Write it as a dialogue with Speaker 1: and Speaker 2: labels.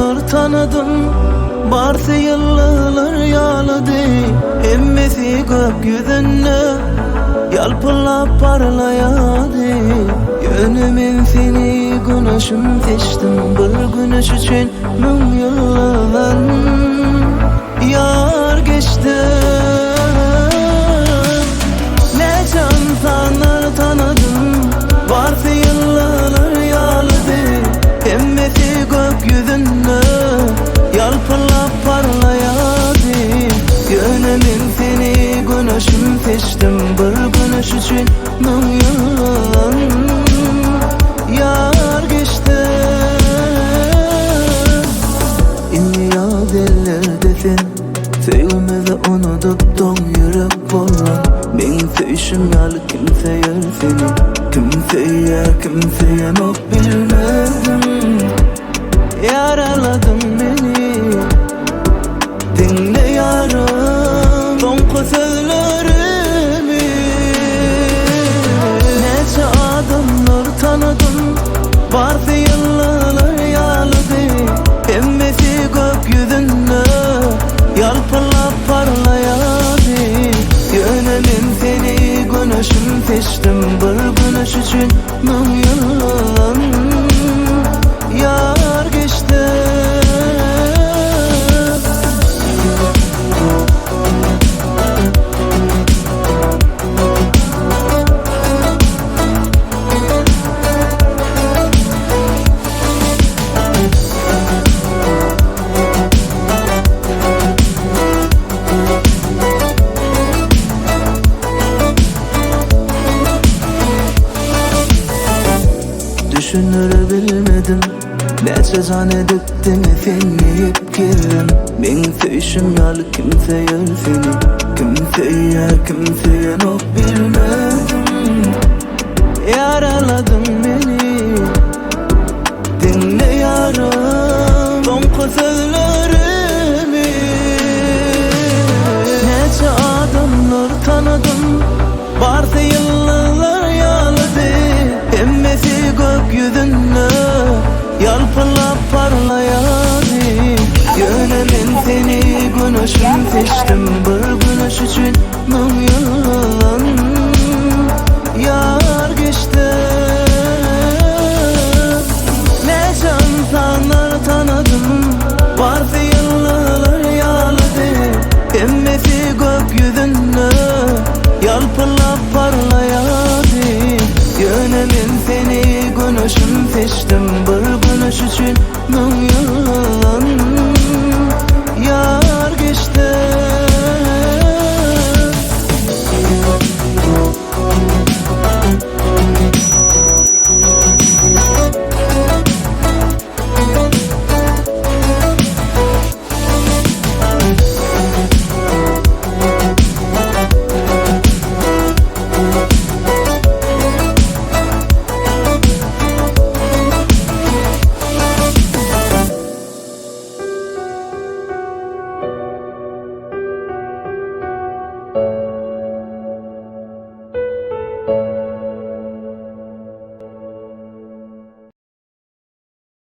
Speaker 1: adamlar tanıdım. Barsa yıllar yağladı. Emmesi gökyüzünde yalpırlap parlayadı. Yönümün seni güneşim seçtim. Bir güneş için min yıllar yar geçti. Ne insanlar tanıdım. Barsa yıllar yağladı. Emmesi gökyüzünde yalpırlap parlayadı. Yönümün seni güneşim seçtim. Bir güneş için min yıllar yar geçti. İnya dillerdesin, sevmedi unutup don yürek bolan. Men sevişim yal kimseye seni, kimseye nok bilmedim. Yaraladın beni, dinle yarım son sözlerimi. Nece adamlar tanıdım. Barsa yıllar yağladı. Emmesi gökyüzünde yalpırlap parlayadı. Yönümün seni güneşim seçtim. Bir güneş için min yıllar yar geçti. Düşünür bilmedim. Nece zannedettin seni hep girdim. Men sevişim yal kimseye seni, kimseye nok bilmedim. Yaraladın beni, dinle yarım son sözlerimi. Nece adamlar tanıdım. Barsa yıllar yağladı. Emmesi gökyüzünde yalpırlap parlayadı. Yönümün seni güneşim seçtim. Bir güneş için min yıllar yar geçti. Ne insanlar tanıdım. Barsa yıllar yağladı. Emmesi gökyüzünde yalpırlap parlayadı. Yönümün seni güneşim seçtim. Bir güneş için min yıllar yar geçti.